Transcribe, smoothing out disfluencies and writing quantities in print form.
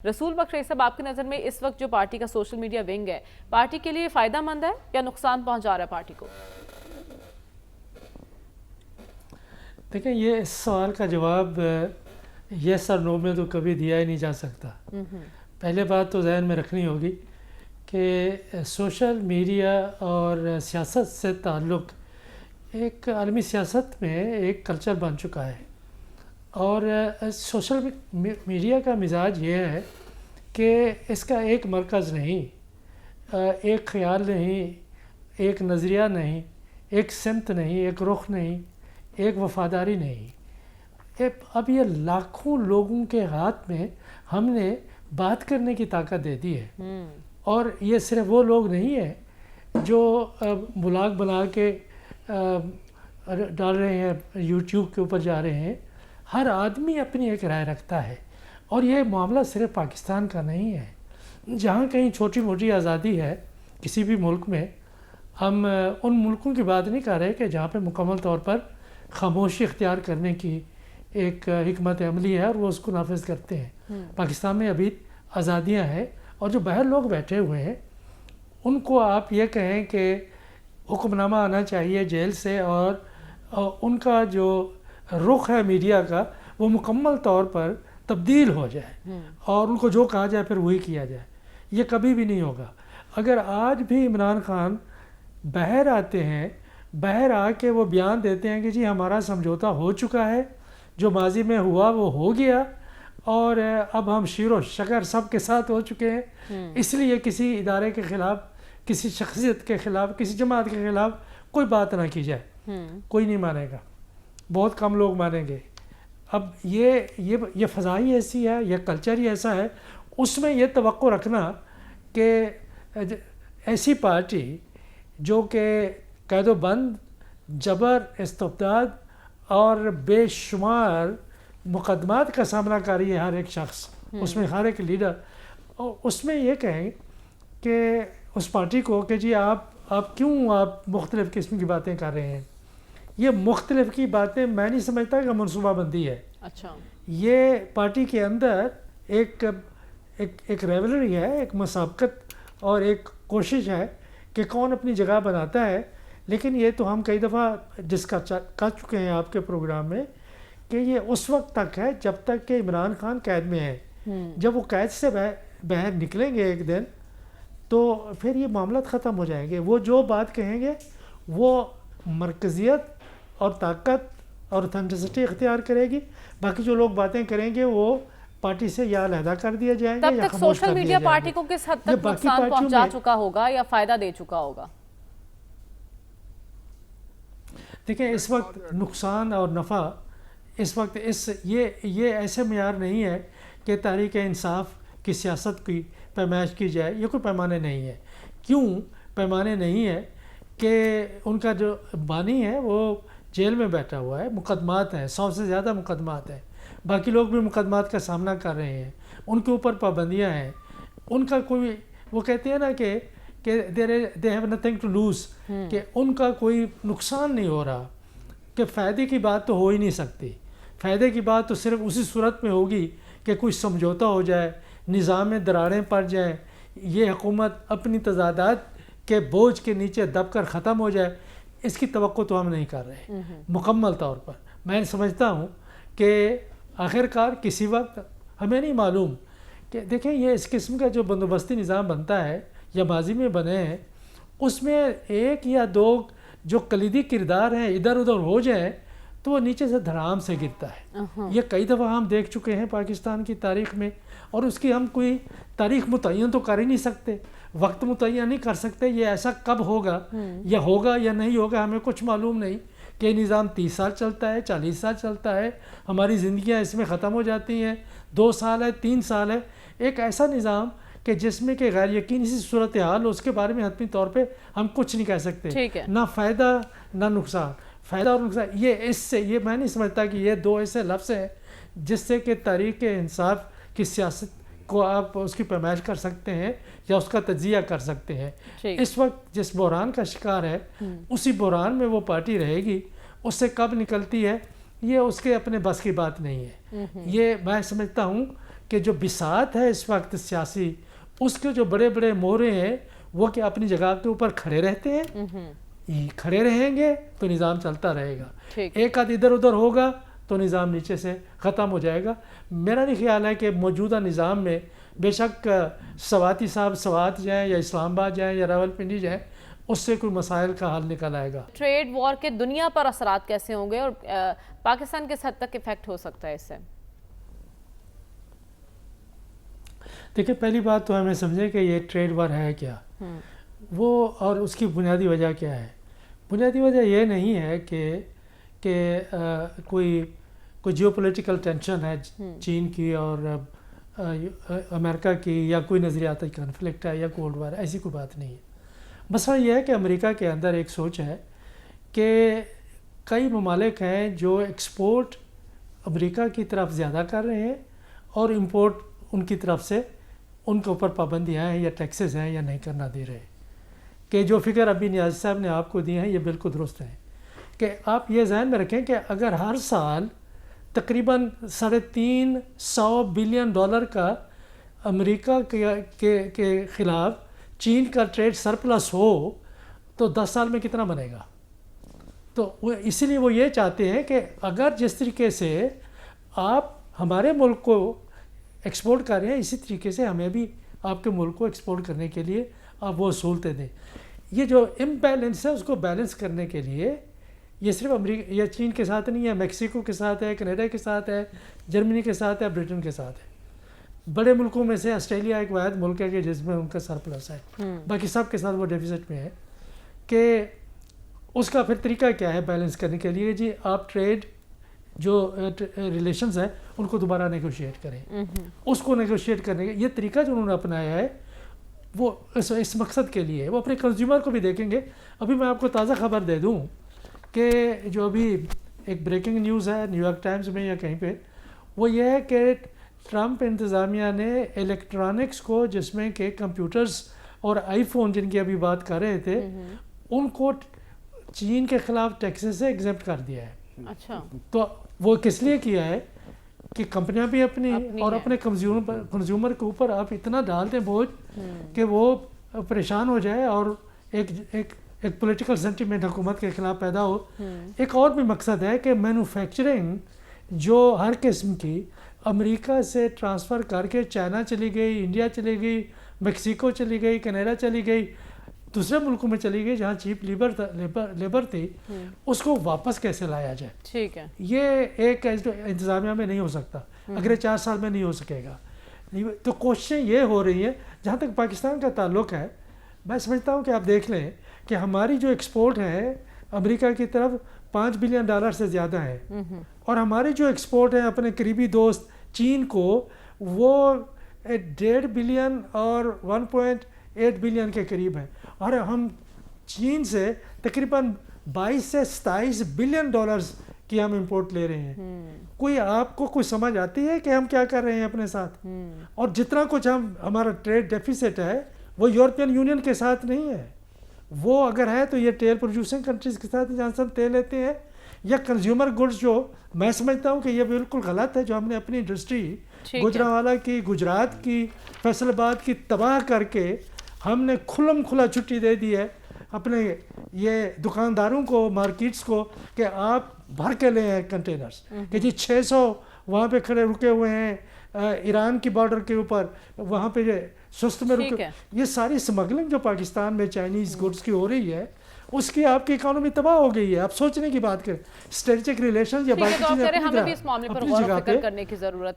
رسول بخش رئیس صاحب، آپ کی نظر میں اس وقت جو پارٹی کا سوشل میڈیا ونگ ہے پارٹی کے لیے فائدہ مند ہے یا نقصان پہنچا رہا ہے پارٹی کو؟ دیکھیں، یہ اس سوال کا جواب یس اور نو میں تو کبھی دیا ہی نہیں جا سکتا۔ پہلے بات تو ذہن میں رکھنی ہوگی کہ سوشل میڈیا اور سیاست سے تعلق ایک عالمی سیاست میں ایک کلچر بن چکا ہے، اور سوشل میڈیا کا مزاج یہ ہے کہ اس کا ایک مرکز نہیں، ایک خیال نہیں، ایک نظریہ نہیں، ایک سمت نہیں، ایک رخ نہیں، ایک وفاداری نہیں۔ اب یہ لاکھوں لوگوں کے ہاتھ میں ہم نے بات کرنے کی طاقت دے دی ہے، اور یہ صرف وہ لوگ نہیں ہیں جو بلاگ بنا کے ڈال رہے ہیں، یوٹیوب کے اوپر جا رہے ہیں۔ ہر آدمی اپنی ایک رائے رکھتا ہے، اور یہ معاملہ صرف پاکستان کا نہیں ہے۔ جہاں کہیں چھوٹی موٹی آزادی ہے کسی بھی ملک میں، ہم ان ملکوں کی بات نہیں کر رہے کہ جہاں پہ مکمل طور پر خاموشی اختیار کرنے کی ایک حکمت عملی ہے اور وہ اس کو نافذ کرتے ہیں۔ پاکستان میں ابھی آزادیاں ہیں، اور جو باہر لوگ بیٹھے ہوئے ہیں ان کو آپ یہ کہیں کہ حکم نامہ آنا چاہیے جیل سے، اور ان کا جو رخ ہے میڈیا کا وہ مکمل طور پر تبدیل ہو جائے، اور ان کو جو کہا جائے پھر وہی کیا جائے، یہ کبھی بھی نہیں ہوگا۔ اگر آج بھی عمران خان باہر آتے ہیں، باہر آ کے وہ بیان دیتے ہیں کہ جی ہمارا سمجھوتا ہو چکا ہے، جو ماضی میں ہوا وہ ہو گیا، اور اب ہم شیر و شکر سب کے ساتھ ہو چکے ہیں، اس لیے کسی ادارے کے خلاف، کسی شخصیت کے خلاف، کسی جماعت کے خلاف کوئی بات نہ کی جائے، کوئی نہیں مانے گا، بہت کم لوگ مانیں گے۔ اب یہ فضائی ایسی ہے، یہ کلچر ہی ایسا ہے، اس میں یہ توقع رکھنا کہ ایسی پارٹی جو کہ قید و بند، جبر، استبداد اور بے شمار مقدمات کا سامنا کر رہی ہے ہر ایک شخص، اس میں ہر ایک لیڈر، اور اس میں یہ کہیں کہ اس پارٹی کو کہ جی آپ کیوں آپ مختلف قسم کی باتیں کر رہے ہیں۔ یہ مختلف کی باتیں میں نہیں سمجھتا کہ منصوبہ بندی ہے۔ اچھا، یہ پارٹی کے اندر ایک ریولری ہے، ایک مسابقت اور ایک کوشش ہے کہ کون اپنی جگہ بناتا ہے، لیکن یہ تو ہم کئی دفعہ ڈسکس کر چکے ہیں آپ کے پروگرام میں کہ یہ اس وقت تک ہے جب تک کہ عمران خان قید میں ہے۔ جب وہ قید سے باہر نکلیں گے ایک دن تو پھر یہ معاملات ختم ہو جائیں گے۔ وہ جو بات کہیں گے وہ مرکزیت اور طاقت اور اتھینٹسٹی اختیار کرے گی، باقی جو لوگ باتیں کریں گے وہ پارٹی سے یا علیحدہ کر دیا جائیں گے تب یا تک خاموش سوشل کر میڈیا دیا جائیں پارٹی گے۔ کو کس حد تک نقصان پہنچا چکا ہوگا یا فائدہ دے چکا ہوگا؟ دیکھیں، اس وقت نقصان اور نفع اس وقت یہ ایسے معیار نہیں ہے کہ تحریک انصاف کی سیاست کی پیمائش کی جائے، یہ کوئی پیمانے نہیں ہے۔ کیوں پیمانے نہیں ہے کہ ان کا جو بانی ہے وہ جیل میں بیٹھا ہوا ہے، مقدمات ہیں، 100 سے زیادہ مقدمات ہیں، باقی لوگ بھی مقدمات کا سامنا کر رہے ہیں، ان کے اوپر پابندیاں ہیں، ان کا کوئی، وہ کہتے ہیں نا کہ they have nothing to lose، کہ ان کا کوئی نقصان نہیں ہو رہا، کہ فائدے کی بات تو ہو ہی نہیں سکتی۔ فائدے کی بات تو صرف اسی صورت میں ہوگی کہ کوئی سمجھوتا ہو جائے، نظام میں دراڑیں پڑ جائیں، یہ حکومت اپنی تضادات کے بوجھ کے نیچے دب کر ختم ہو جائے۔ اس کی توقع تو ہم نہیں کر رہے مکمل طور پر۔ میں سمجھتا ہوں کہ آخرکار کسی وقت، ہمیں نہیں معلوم کہ دیکھیں یہ اس قسم کا جو بندوبستی نظام بنتا ہے یا ماضی میں بنے ہیں، اس میں ایک یا دو جو کلیدی کردار ہیں ادھر ادھر ہو جائیں تو وہ نیچے سے دھڑام سے گرتا ہے۔ یہ کئی دفعہ ہم دیکھ چکے ہیں پاکستان کی تاریخ میں، اور اس کی ہم کوئی تاریخ متعین تو کر ہی نہیں سکتے، وقت متعین نہیں کر سکتے، یہ ایسا کب ہوگا یا ہوگا یا نہیں ہوگا ہمیں کچھ معلوم نہیں، کہ یہ نظام 30 سال چلتا ہے، 40 سال چلتا ہے، ہماری زندگیاں اس میں ختم ہو جاتی ہیں، 2 سال ہے، 3 سال ہے۔ ایک ایسا نظام کہ جس میں کہ غیر یقینی سی صورتحال، اس کے بارے میں حتمی طور پہ ہم کچھ نہیں کہہ سکتے، نہ فائدہ نہ نقصان، فائدہ اور نقصان، یہ میں نہیں سمجھتا کہ یہ دو ایسے لفظ ہیں جس سے کہ تحریک انصاف کی سیاست کو آپ اس کی پیمائش کر سکتے ہیں یا اس کا تجزیہ کر سکتے ہیں۔ اس وقت جس بحران کا شکار ہے اسی بحران میں وہ پارٹی رہے گی، اس سے کب نکلتی ہے یہ اس کے اپنے بس کی بات نہیں ہے۔ یہ میں سمجھتا ہوں کہ جو بساط ہے اس وقت سیاسی، اس کے جو بڑے بڑے مورے ہیں وہ کہ اپنی جگہ کے اوپر کھڑے رہتے ہیں، کھڑے رہیں گے تو نظام چلتا رہے گا، ایک آدھ ادھر ادھر ہوگا تو نظام نیچے سے ختم ہو جائے گا۔ میرا نہیں خیال ہے کہ موجودہ نظام میں، بے شک سواتی صاحب سوات جائیں یا اسلام آباد جائیں یا راولپنڈی جائیں، اس سے کوئی مسائل کا حل نکل آئے گا۔ ٹریڈ وار کے دنیا پر اثرات کیسے ہوں گے اور پاکستان کس حد تک افیکٹ ہو سکتا ہے اس سے؟ دیکھیں، پہلی بات تو ہمیں سمجھیں کہ یہ ٹریڈ وار ہے کیا، وہ اور اس کی بنیادی وجہ کیا ہے۔ بنیادی وجہ یہ نہیں ہے کہ کوئی جیو پولیٹیکل ٹینشن ہے چین کی اور امریکہ کی، یا کوئی نظریاتی کنفلکٹ ہے یا کولڈ وار، ایسی کوئی بات نہیں ہے۔ مسئلہ یہ ہے کہ امریکہ کے اندر ایک سوچ ہے کہ کئی ممالک ہیں جو ایکسپورٹ امریکہ کی طرف زیادہ کر رہے ہیں اور امپورٹ ان کی طرف سے ان کے اوپر پابندیاں ہیں یا ٹیکسز ہیں یا نہیں کرنا دے رہے، کہ جو فگر ابھی نیازی صاحب نے آپ کو دی ہیں یہ بالکل درست ہیں، کہ آپ یہ ذہن میں رکھیں کہ اگر ہر سال تقریباً $350 بلین کا امریکہ کے خلاف چین کا ٹریڈ سرپلس ہو تو 10 سال میں کتنا بنے گا؟ تو اسی لیے وہ یہ چاہتے ہیں کہ اگر جس طریقے سے آپ ہمارے ملک کو ایکسپورٹ کر رہے ہیں، اسی طریقے سے ہمیں بھی آپ کے ملک کو ایکسپورٹ کرنے کے لیے آپ وہ سہولتیں دیں۔ یہ جو امبیلنس ہے اس کو بیلنس کرنے کے لیے یہ صرف امریکہ یا چین کے ساتھ نہیں ہے، میکسیکو کے ساتھ ہے، کینیڈا کے ساتھ ہے، جرمنی کے ساتھ ہے، برٹن کے ساتھ ہے۔ بڑے ملکوں میں سے آسٹریلیا ایک واحد ملک ہے کہ جس میں ان کا سرپلس ہے، باقی سب کے ساتھ وہ ڈیفیسٹ میں ہے۔ کہ اس کا پھر طریقہ کیا ہے بیلنس کرنے کے لیے؟ جی آپ ٹریڈ جو ریلیشنز ہیں ان کو دوبارہ نیگوشیٹ کریں، اس کو نیگوشیٹ کرنے کا یہ طریقہ جو انہوں نے اپنایا ہے وہ اس مقصد کے لیے، وہ اپنے کنزیومر کو بھی دیکھیں گے۔ ابھی میں آپ کو تازہ خبر دے دوں کہ جو ابھی ایک بریکنگ نیوز ہے نیو یارک ٹائمز میں یا کہیں پہ، وہ یہ ہے کہ ٹرمپ انتظامیہ نے الیکٹرانکس کو، جس میں کہ کمپیوٹرز اور آئی فون جن کی ابھی بات کر رہے تھے، ان کو چین کے خلاف ٹیکسز سے ایگزمپٹ کر دیا ہے۔ اچھا، تو وہ کس لیے کیا ہے کہ کمپنیاں بھی اپنی اور اپنے کنزیومر کے اوپر آپ اتنا ڈال دیں بوجھ کہ وہ پریشان ہو جائے اور ایک پولیٹیکل سینٹیمنٹ حکومت کے خلاف پیدا ہو۔ ایک اور بھی مقصد ہے کہ مینوفیکچرنگ جو ہر قسم کی امریکہ سے ٹرانسفر کر کے چائنا چلی گئی، انڈیا چلی گئی، میکسیکو چلی گئی، کینیڈا چلی گئی، دوسرے ملکوں میں چلی گئی جہاں چیپ لیبر تھی، اس کو واپس کیسے لایا جائے؟ ٹھیک ہے، یہ ایک انتظامیہ میں نہیں ہو سکتا، اگلے 4 سال میں نہیں ہو سکے گا۔ تو کوششیں یہ ہو رہی ہیں۔ جہاں تک پاکستان کا تعلق ہے، میں سمجھتا ہوں کہ آپ دیکھ لیں کہ ہماری جو ایکسپورٹ ہے امریکہ کی طرف $5 بلین سے زیادہ ہے، اور ہماری جو ایکسپورٹ ہے اپنے قریبی دوست چین کو، وہ 1.5 بلین اور 1.8 بلین کے قریب ہے، اور ہم چین سے تقریباً 22 سے 27 بلین ڈالرز کی ہم امپورٹ لے رہے ہیں۔ کوئی آپ کو کوئی سمجھ آتی ہے کہ ہم کیا کر رہے ہیں اپنے ساتھ؟ اور جتنا کچھ ہمارا ٹریڈ ڈیفیسٹ ہے وہ یورپین یونین کے ساتھ نہیں ہے، وہ اگر ہے تو یہ تیل پروڈیوسنگ کنٹریز کے ساتھ جہاں سے ہم تیل لیتے ہیں، یا کنزیومر گڈز، جو میں سمجھتا ہوں کہ یہ بالکل غلط ہے جو ہم نے اپنی انڈسٹری گوجرانوالا کی، گجرات کی، فیصل آباد کی تباہ کر کے ہم نے کھلم کھلا چھٹی دے دی ہے اپنے یہ دکانداروں کو، مارکیٹس کو، کہ آپ بھر کے لے ہیں کنٹینرز، کہ جی 600 وہاں پہ کھڑے رکے ہوئے ہیں ایران کی بارڈر کے اوپر، وہاں پہ سست میں رکے۔ یہ ساری سمگلنگ جو پاکستان میں چائنیز گڈز کی ہو رہی ہے، اس کی آپ کی اکانومی تباہ ہو گئی ہے۔ آپ سوچنے کی بات کریں، اسٹریٹجک ریلیشن یا باقی چیزیں اپنی جگہ پہ، ہمیں بھی اس معاملے پر غور و فکر کرنے کی ضرورت ہے۔